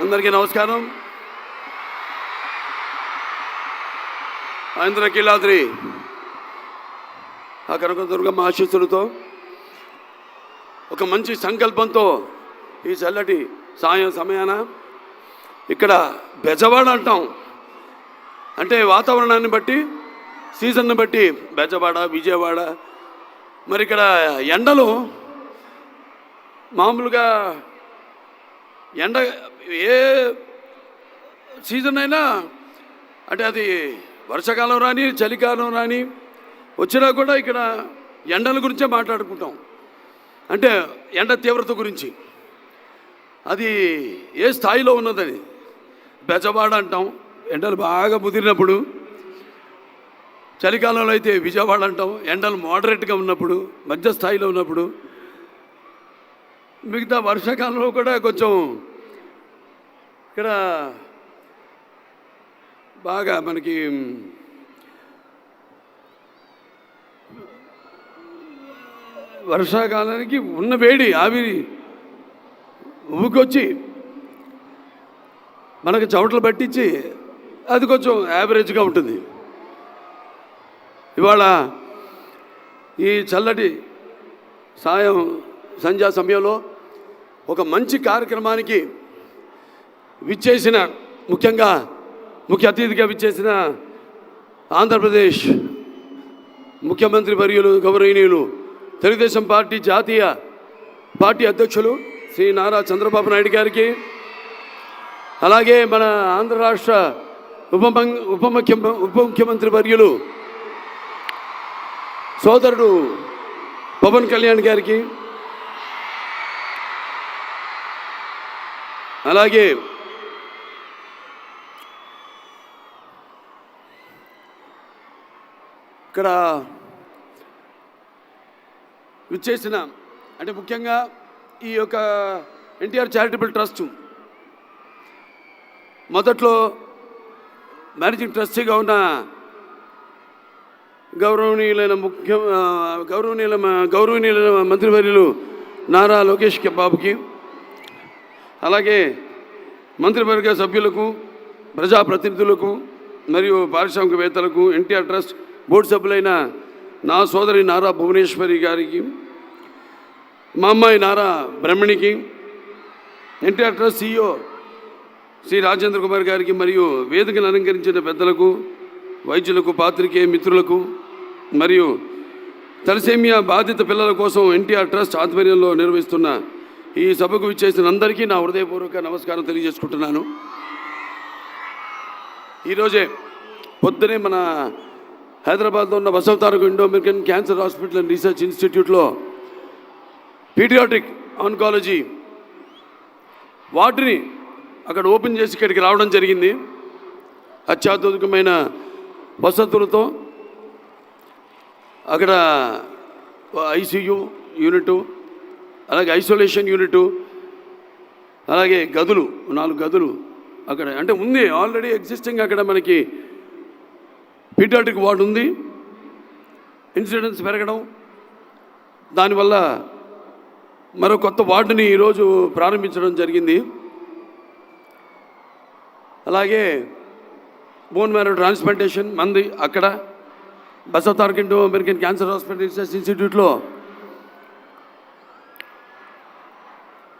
అందరికీ నమస్కారం. ఇంద్రకీలాద్రి ఆ కనకదుర్గమ్మ ఆశీస్సులతో ఒక మంచి సంకల్పంతో ఈ చల్లటి సాయం సమయాన ఇక్కడ బెజవాడ అంటాం. అంటే వాతావరణాన్ని బట్టి, సీజన్ను బట్టి బెజవాడ, విజయవాడ. మరి ఇక్కడ ఎండలు మామూలుగా ఎండ ఏ సీజన్ అయినా, అంటే అది వర్షాకాలం రాని చలికాలం రాని వచ్చినా కూడా ఇక్కడ ఎండల గురించే మాట్లాడుకుంటాం. అంటే ఎండ తీవ్రత గురించి, అది ఏ స్థాయిలో ఉన్నదని బెజవాడ అంటాం ఎండలు బాగా ముదిరినప్పుడు. చలికాలంలో అయితే విజయవాడ అంటాం ఎండలు మోడరేట్గా ఉన్నప్పుడు, మధ్య స్థాయిలో ఉన్నప్పుడు. మిగతా వర్షాకాలంలో కూడా కొంచెం ఇక్కడ బాగా మనకి వర్షాకాలానికి ఉన్న వేడి ఆవిరి ఊకొచ్చి మనకు చెమటలు పట్టించి అది కొంచెం యావరేజ్గా ఉంటుంది. ఇవాళ ఈ చల్లటి సంధ్యా సమయంలో ఒక మంచి కార్యక్రమానికి విచ్చేసిన, ముఖ్యంగా ముఖ్య అతిథిగా విచ్చేసిన ఆంధ్రప్రదేశ్ ముఖ్యమంత్రి వర్యులు గౌరవనీయులు తెలుగుదేశం పార్టీ జాతీయ పార్టీ అధ్యక్షులు శ్రీ నారా చంద్రబాబు నాయుడు గారికి, అలాగే మన ఆంధ్ర రాష్ట్ర ఉప ముఖ్యమంత్రి వర్యులు సోదరుడు పవన్ కళ్యాణ్ గారికి, అలాగే ఇక్కడ విచ్చేసిన, అంటే ముఖ్యంగా ఈ యొక్క ఎన్టీఆర్ చారిటబుల్ ట్రస్ట్ మొదట్లో మేనేజింగ్ ట్రస్టీగా ఉన్న గౌరవనీయులైన మంత్రివర్యులు నారా లోకేష్ బాబుకి, అలాగే మంత్రివర్గ సభ్యులకు, ప్రజాప్రతినిధులకు మరియు పారిశ్రామికవేత్తలకు, ఎన్టీఆర్ ట్రస్ట్ బోర్డు సభ్యులైన నా సోదరి నారా భువనేశ్వరి గారికి, మా అమ్మాయి నారా బ్రహ్మణికి, ఎన్టీఆర్ ట్రస్ట్ CEO శ్రీ రాజేంద్ర కుమార్ గారికి, మరియు వేదికను అలంకరించిన పెద్దలకు, వైద్యులకు, పాత్రికేయ మిత్రులకు, మరియు తలసేమియా బాధిత పిల్లల కోసం ఎన్టీఆర్ ట్రస్ట్ ఆధ్వర్యంలో నిర్వహిస్తున్న ఈ సభకు విచ్చేసిన అందరికీ నా హృదయపూర్వక నమస్కారం తెలియజేసుకుంటున్నాను. ఈరోజే పొద్దునే మన హైదరాబాద్లో ఉన్న Basavataraka Indo American cancer hospital and research ఇన్స్టిట్యూట్లో పీడియాట్రిక్ ఆన్కాలజీ వార్డుని అక్కడ ఓపెన్ చేసి ఇక్కడికి రావడం జరిగింది. అత్యాధునికమైన వసతులతో అక్కడ ICU యూనిట్, అలాగే ఐసోలేషన్ యూనిట్, అలాగే గదులు 4 గదులు అక్కడ అంటే ఉంది ఆల్రెడీ ఎగ్జిస్టింగ్. అక్కడ మనకి పీడియాట్రిక్ వార్డు ఉంది. ఇన్సిడెన్స్ పెరగడం, దానివల్ల మరో కొత్త వార్డుని ఈరోజు ప్రారంభించడం జరిగింది. అలాగే బోన్ మ్యారో ట్రాన్స్ప్లాంటేషన్ మంది అక్కడ Basavataraka Indo American cancer hospital research ఇన్స్టిట్యూట్లో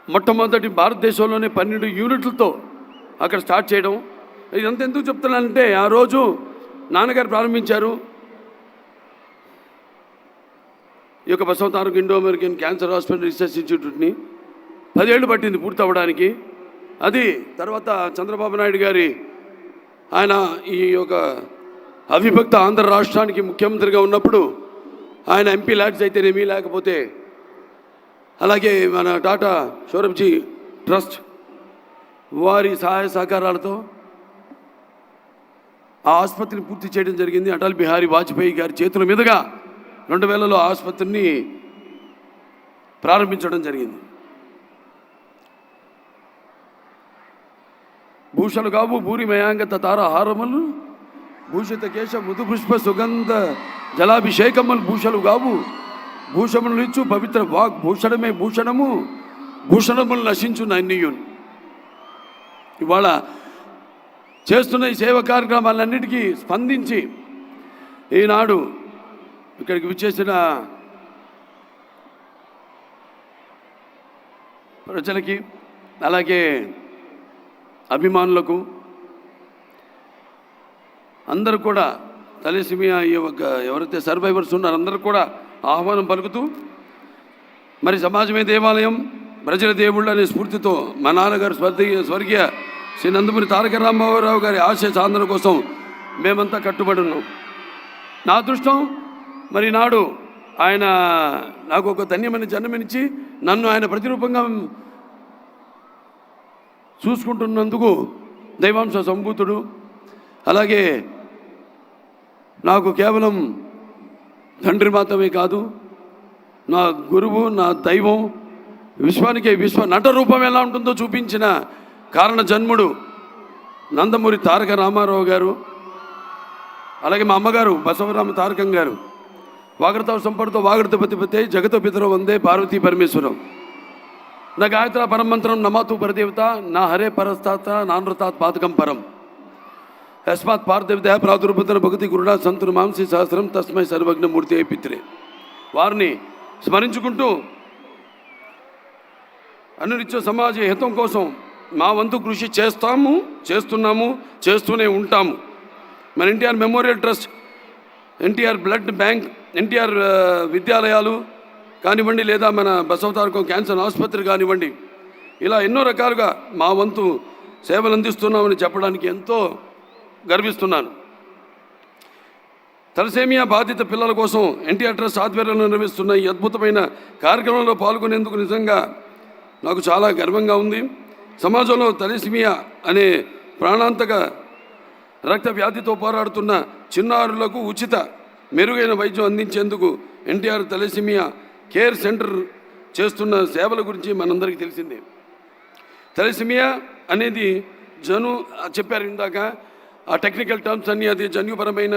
మొట్టమొదటి భారతదేశంలోనే 12 యూనిట్లతో అక్కడ స్టార్ట్ చేయడం. ఇదంతా ఎందుకు చెప్తున్నానంటే, ఆ రోజు నాన్నగారు ప్రారంభించారు ఈ యొక్క Basavataraka Indo American cancer hospital research ఇన్స్టిట్యూట్ని. 10 ఏళ్ళు పట్టింది పూర్తి అవ్వడానికి. అది తర్వాత చంద్రబాబు నాయుడు గారి ఆయన ఈ యొక్క అవిభక్త ఆంధ్ర రాష్ట్రానికి ముఖ్యమంత్రిగా ఉన్నప్పుడు ఆయన MP ల్యాడ్స్ అయితేనేమి, లేకపోతే అలాగే మన టాటా సౌరభ్జీ ట్రస్ట్ వారి సహాయ సహకారాలతో ఆ ఆసుపత్రిని పూర్తి చేయడం జరిగింది. అటల్ బిహారీ వాజ్పేయి గారి చేతుల మీదుగా 2000లో ఆసుపత్రిని ప్రారంభించడం జరిగింది. భూషలు కావు భూరి మయాంగత తార హారములు, భూషిత కేశ మృదు పుష్ప సుగంధ జలాభిషేకములు భూషలు కావు, భూషములు ఇచ్చు పవిత్ర వాగ్ భూషణమే భూషణము, భూషణములు నశించు నన్నియున్. ఇవాళ చేస్తున్న ఈ సేవా కార్యక్రమాలన్నిటికీ స్పందించి ఈనాడు ఇక్కడికి విచ్చేసిన ప్రజలకి, అలాగే అభిమానులకు అందరూ కూడా తలసేమియా ఎవరైతే సర్వైవర్స్ ఉన్నారో అందరూ కూడా ఆహ్వానం పలుకుతూ, మరి సమాజమే దేవాలయం, ప్రజల దేవుళ్ళు అనే స్ఫూర్తితో మా నాన్నగారు స్వర్గీయ శ్రీ నందమూరి తారక రామారావు గారి ఆశయ సాధన కోసం మేమంతా కట్టుబడి ఉన్నాం. నా అదృష్టం మరి నాడు ఆయన నాకు ఒక ధన్యమైన జన్మనిచ్చి నన్ను ఆయన ప్రతిరూపంగా చూసుకుంటున్నందుకు దైవాంశ సంభూతుడు. అలాగే నాకు కేవలం తండ్రి మాత్రమే కాదు, నా గురువు, నా దైవం, విశ్వానికి నట రూపం ఎలా ఉంటుందో చూపించిన కారణ జన్ముడు నందమూరి తారక రామారావు గారు. అలాగే మా అమ్మగారు బసవరామ తారకం గారు. వాగడతావు సంపడుతో వాగడత పతిపతే జగతో పితరో వందే పార్వతీ పరమేశ్వరం. నా గాయత్ర పరమంత్రం నమాతు పరదేవత నా హరే పరస్తాత నానృతాత్ పాతకం పరం యస్మాత్ పార్థదేవత ప్రాదుర్భుతన భగతి గురుడా సంతురు మాంసి సహస్రం తస్మై సర్వజ్ఞమూర్తి పిత్రే. వారిని స్మరించుకుంటూ అనునిత్య సమాజ హితం కోసం మా వంతు కృషి చేస్తున్నాము, చేస్తూనే ఉంటాము. మన NTR memorial trust, NTR blood bank, NTR విద్యాలయాలు కానివ్వండి, లేదా మన బసవతారకం క్యాన్సర్ ఆసుపత్రి కానివ్వండి, ఇలా ఎన్నో రకాలుగా మా వంతు సేవలు అందిస్తున్నామని చెప్పడానికి ఎంతో గర్విస్తున్నాను. తలసేమియా బాధిత పిల్లల కోసం ఎన్టీఆర్ ట్రస్ట్ ఆధ్వర్యంలో నిర్వహిస్తున్న ఈ అద్భుతమైన కార్యక్రమంలో పాల్గొనేందుకు నిజంగా నాకు చాలా గర్వంగా ఉంది. సమాజంలో తలసేమియా అనే ప్రాణాంతక రక్త వ్యాధితో పోరాడుతున్న చిన్నారులకు ఉచిత మెరుగైన వైద్యం అందించేందుకు ఎన్టీఆర్ తలసేమియా కేర్ సెంటర్ చేస్తున్న సేవల గురించి మనందరికీ తెలిసిందే. తలసేమియా అనేది చెప్పారు ఇందాక, ఆ టెక్నికల్ టర్మ్స్ అన్నీ, అది జన్యుపరమైన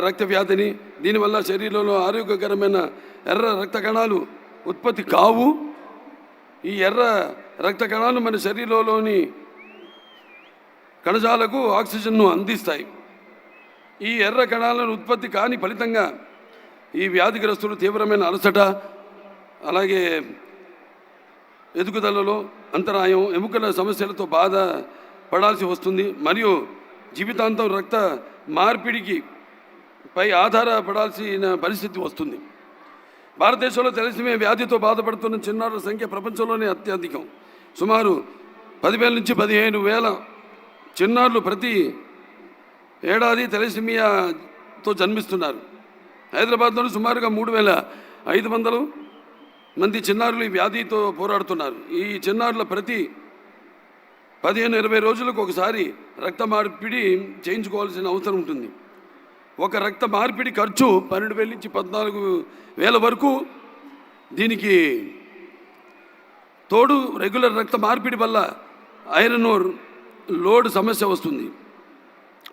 రక్త వ్యాధిని, దీనివల్ల శరీరంలో ఆరోగ్యకరమైన ఎర్ర రక్త కణాలు ఉత్పత్తి కావు. ఈ ఎర్ర రక్త కణాలు మన శరీరంలోని కణజాలకు ఆక్సిజన్ను అందిస్తాయి. ఈ ఎర్ర కణాలను ఉత్పత్తి కాని ఫలితంగా ఈ వ్యాధిగ్రస్తులు తీవ్రమైన అలసట, అలాగే ఎదుగుదలలో అంతరాయం, ఎముకల సమస్యలతో బాధ పడాల్సి వస్తుంది. మరియు జీవితాంతం రక్త మార్పిడికి పై ఆధారపడాల్సిన పరిస్థితి వస్తుంది. భారతదేశంలో తలసేమియా వ్యాధితో బాధపడుతున్న చిన్నారుల సంఖ్య ప్రపంచంలోనే అత్యధికం. సుమారు 10,000 నుంచి 15,000 చిన్నారులు ప్రతి ఏడాది తలసేమియాతో జన్మిస్తున్నారు. హైదరాబాద్లో సుమారుగా 3,500 మంది చిన్నారులు ఈ వ్యాధితో పోరాడుతున్నారు. ఈ చిన్నారుల ప్రతి 15-20 రోజులకు ఒకసారి రక్త మార్పిడి చేయించుకోవాల్సిన అవసరం ఉంటుంది. ఒక రక్త మార్పిడి ఖర్చు 12,000 నుంచి 14,000 వరకు. దీనికి తోడు రెగ్యులర్ రక్త మార్పిడి వల్ల ఐరన్ లోడ్ సమస్య వస్తుంది.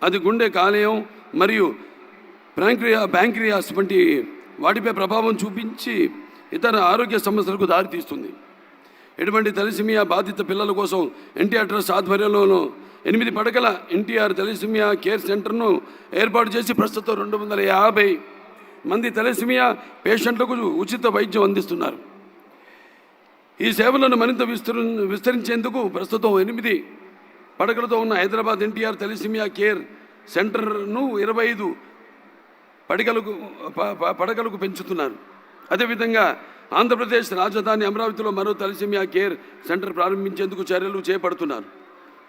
అది గుండె, కాలేయం మరియు ప్యాంక్రియాస్ వంటి వాటిపై ప్రభావం చూపించి ఇతర ఆరోగ్య సమస్యలకు దారితీస్తుంది. ఇటువంటి తలసేమియా బాధిత పిల్లల కోసం ఎన్టీఆర్ ట్రస్ట్ ఆధ్వర్యంలో 8 పడకల ఎన్టీఆర్ తలసేమియా కేర్ సెంటర్ను ఏర్పాటు చేసి ప్రస్తుతం 250 మంది తలసేమియా పేషెంట్లకు ఉచిత వైద్యం అందిస్తున్నారు. ఈ సేవలను మరింత విస్తరించేందుకు ప్రస్తుతం 8 పడకలతో ఉన్న హైదరాబాద్ ఎన్టీఆర్ తలసేమియా కేర్ సెంటర్ను 25 పడకలకు పెంచుతున్నారు. అదేవిధంగా ఆంధ్రప్రదేశ్ రాజధాని అమరావతిలో మరో తలసేమియా కేర్ సెంటర్ ప్రారంభించేందుకు చర్యలు చేపడుతున్నారు.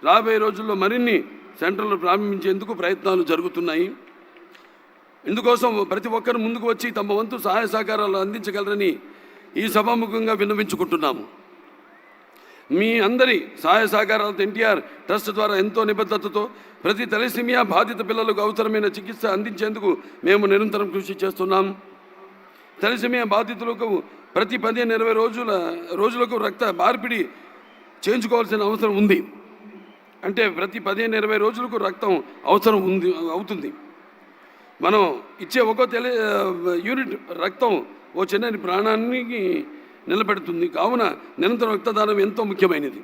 రాబోయే రోజుల్లో మరిన్ని సెంటర్లు ప్రారంభించేందుకు ప్రయత్నాలు జరుగుతున్నాయి. ఇందుకోసం ప్రతి ఒక్కరు ముందుకు వచ్చి తమ వంతు సహాయ సహకారాలు అందించగలరని ఈ సభాముఖంగా విన్నవించుకుంటున్నాము. మీ అందరి సహాయ సహకారాలతో ఎన్టీఆర్ ట్రస్ట్ ద్వారా ఎంతో నిబద్ధతతో ప్రతి తలసేమియా బాధిత పిల్లలకు అవసరమైన చికిత్స అందించేందుకు మేము నిరంతరం కృషి చేస్తున్నాం. తలసేమియా బాధితులకు ప్రతి 15-20 రోజులకు రక్త మార్పిడి చేయించుకోవాల్సిన అవసరం ఉంది. అంటే ప్రతి 15-20 రోజులకు రక్తం అవసరం అవుతుంది. మనం ఇచ్చే ఒక్కో యూనిట్ రక్తం ఓ చిన్న ప్రాణానికి నిలబెడుతుంది. కావున నిరంతరం రక్తదానం ఎంతో ముఖ్యమైనది.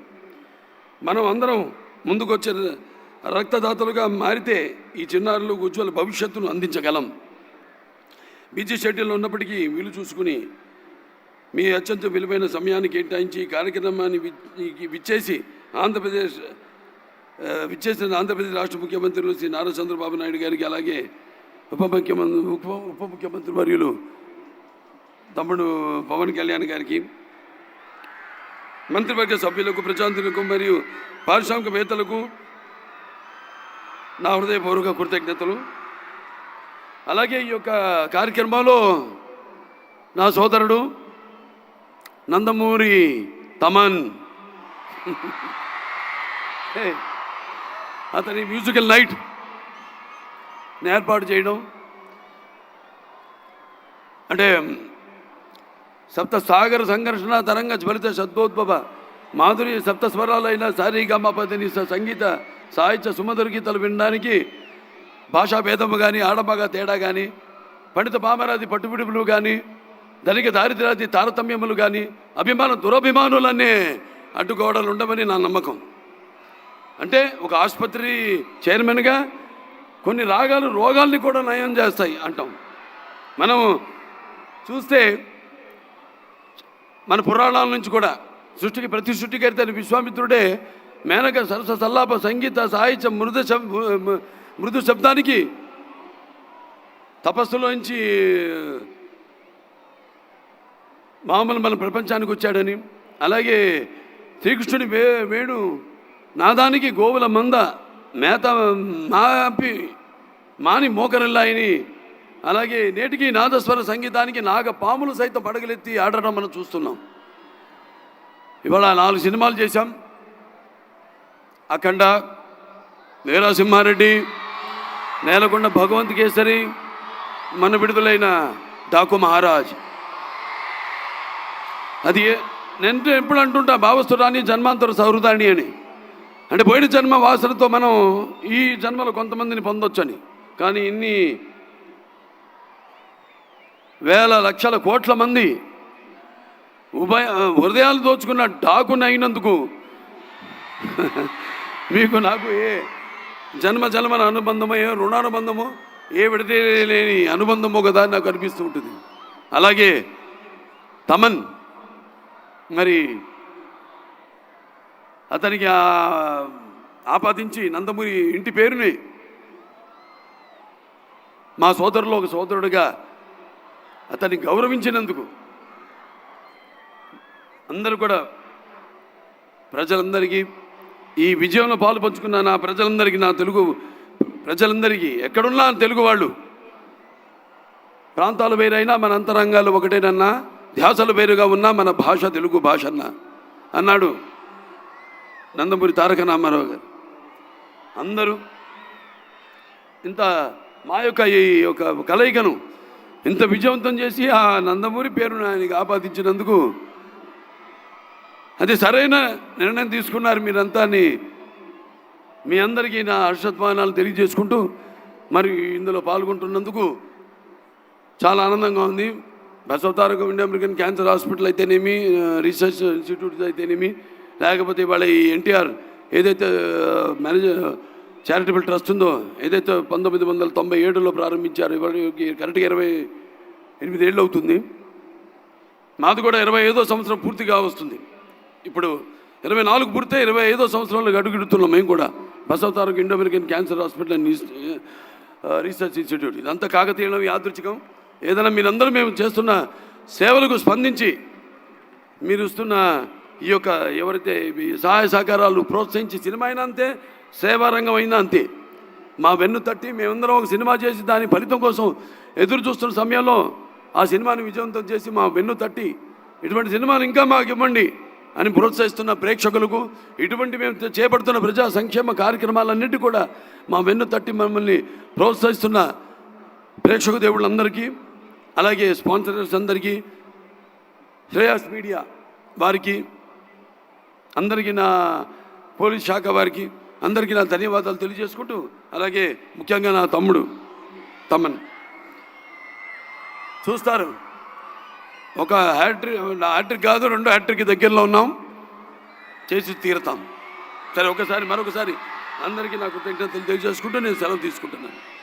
మనం అందరం ముందుకొచ్చే రక్తదాతలుగా మారితే ఈ చిన్నారులకు ఉజ్వల భవిష్యత్తును అందించగలం. బిజీ షెడ్యూల్లో ఉన్నప్పటికీ వీలు చూసుకుని మీ అత్యంత విలువైన సమయాన్ని కేటాయించి ఈ కార్యక్రమాన్ని విచ్చేసిన ఆంధ్రప్రదేశ్ రాష్ట్ర ముఖ్యమంత్రులు శ్రీ నారా చంద్రబాబు నాయుడు గారికి, అలాగే ఉప ముఖ్యమంత్రి వర్యులు తమ్ముడు పవన్ కళ్యాణ్ గారికి, మంత్రివర్గ సభ్యులకు, ప్రజాంతులకు మరియు పారిశ్రామికవేత్తలకు నా హృదయపూర్వక కృతజ్ఞతలు. అలాగే ఈ యొక్క కార్యక్రమంలో నా సోదరుడు నందమూరి తమన్ అతని మ్యూజికల్ నైట్ ఏర్పాటు చేయడం, అంటే సప్త సాగర సంఘర్షణ తరంగ జ్వలిత శబ్దోద్భవ మాధురి సప్త స్వరాలైన సారీగమపదిని సంగీత సాహిత్య సుమధుర గీతాలు వినడానికి భాషా భేదము కానీ, ఆడమగ తేడా కానీ, పండిత పామరాది పట్టుబిడుపులు కానీ, ధనిక దారిద్ర్యాది తారతమ్యములు కానీ, దురభిమానులన్నీ అడ్డుగోడలు ఉండమని నా నమ్మకం. అంటే ఒక ఆసుపత్రి చైర్మన్గా కొన్ని రాగాలు రోగాల్ని కూడా నయం చేస్తాయి అంటాం. మనం చూస్తే మన పురాణాల నుంచి కూడా సృష్టికి ప్రతి సృష్టికర్త విశ్వామిత్రుడే మేనక సరస సల్లాప సంగీత సాహిత్య మృదు శబ్దానికి తపస్సులోంచి మామూలు మన ప్రపంచానికి వచ్చాడని, అలాగే శ్రీకృష్ణుడి వేణు నాదానికి గోవుల మంద మేత మాని మోకరిల్లాయని, అలాగే నేటికి నాదస్వర సంగీతానికి నాగ పాములు సైతం పడగలెత్తి ఆడటం మనం చూస్తున్నాం. ఇవాళ 4 సినిమాలు చేశాం. అఖండ, వీరసింహారెడ్డి, నేలకొండ భగవంత్ కేసరి, మన విడుదలైన డాకు మహారాజ్. అది నేను ఎప్పుడు అంటుంటా, భావస్తురాని జన్మాంతర సహృదాని అని. అంటే పోయిన జన్మ వాసనతో మనం ఈ జన్మలో కొంతమందిని పొందొచ్చని. కానీ ఇన్ని వేల లక్షల కోట్ల మంది హృదయాలు దోచుకున్న డాకుని అయినందుకు మీకు నాకు ఏ జన్మల అనుబంధమో, ఏ రుణానుబంధమో, ఏ విడదలేని అనుబంధమో కదా నాకు అనిపిస్తూ ఉంటుంది. అలాగే తమన్, మరి అతనికి ఆపాదించి నందమూరి ఇంటి పేరుని మా సోదరులో ఒక సోదరుడిగా అతన్ని గౌరవించినందుకు అందరూ కూడా ప్రజలందరికీ, ఈ విజయంలో పాలు పంచుకున్న నా ప్రజలందరికీ, నా తెలుగు ప్రజలందరికీ, ఎక్కడున్నా తెలుగు వాళ్ళు, ప్రాంతాలు వేరైనా మన అంతరంగాలు ఒకటేనన్నా, ధ్యాసలు వేరుగా ఉన్నా మన భాష తెలుగు భాష అన్నాడు నందమూరి తారక రామారావు గారు. అందరూ ఇంత మా యొక్క ఈ యొక్క కలయికను ఇంత విజయవంతం చేసి ఆ నందమూరి పేరును ఆయనకి ఆపాదించినందుకు అది సరైన నిర్ణయం తీసుకున్నారు మీరంతా అని మీ అందరికీ నా హర్షధ్వానాలు తెలియజేసుకుంటూ, మరి ఇందులో పాల్గొంటున్నందుకు చాలా ఆనందంగా ఉంది. Basavataraka India American cancer hospital అయితేనేమి, రీసెర్చ్ ఇన్స్టిట్యూట్ అయితేనేమి, లేకపోతే వాళ్ళ ఈ ఎన్టీఆర్ ఏదైతే చారిటబుల్ ట్రస్ట్ ఉందో, ఏదైతే 1997లో ప్రారంభించారో, ఇవాళకి కరెక్ట్గా 28 ఏళ్ళు అవుతుంది. మాది కూడా 25వ సంవత్సరం పూర్తిగా వస్తుంది. ఇప్పుడు 24 పూర్తే 25వ సంవత్సరంలో అడుగుడుతున్నాం మేము కూడా. Basavataraka Indo American cancer hospital and research institute. ఇదంతా కాకతీయం, యాదృచ్ఛికం. ఏదైనా మీరందరూ మేము చేస్తున్న సేవలకు స్పందించి మీరు ఇస్తున్న ఈ యొక్క ఎవరైతే సహాయ సహకారాలు ప్రోత్సహించి, సినిమా అయినా అంతే, సేవారంగం అయినా అంతే, మా వెన్ను తట్టి మేమందరం ఒక సినిమా చేసి దాని ఫలితం కోసం ఎదురు చూస్తున్న సమయంలో ఆ సినిమాని విజయవంతం చేసి మా వెన్ను తట్టి ఇటువంటి సినిమాలు ఇంకా మాకు ఇవ్వండి అని ప్రోత్సహిస్తున్న ప్రేక్షకులకు, ఇటువంటి మేము చేపడుతున్న ప్రజా సంక్షేమ కార్యక్రమాలన్నింటి కూడా మా వెన్ను తట్టి మమ్మల్ని ప్రోత్సహిస్తున్న ప్రేక్షక దేవుళ్ళందరికీ, అలాగే స్పాన్సరర్స్ అందరికీ, శ్రేయాస్ మీడియా వారికి అందరికీ, నా పోలీస్ శాఖ వారికి అందరికీ నా ధన్యవాదాలు తెలియజేసుకుంటూ, అలాగే ముఖ్యంగా నా తమ్ముడు తమన్ చూస్తారు, ఒక హ్యాట్రిక్ కాదు 2 హ్యాట్రిక్ దగ్గరలో ఉన్నాం, చేసి తీరుతాం. సరే, మరొకసారి అందరికీ నా కృతజ్ఞతలు తెలియజేసుకుంటూ నేను సెలవు తీసుకుంటున్నాను.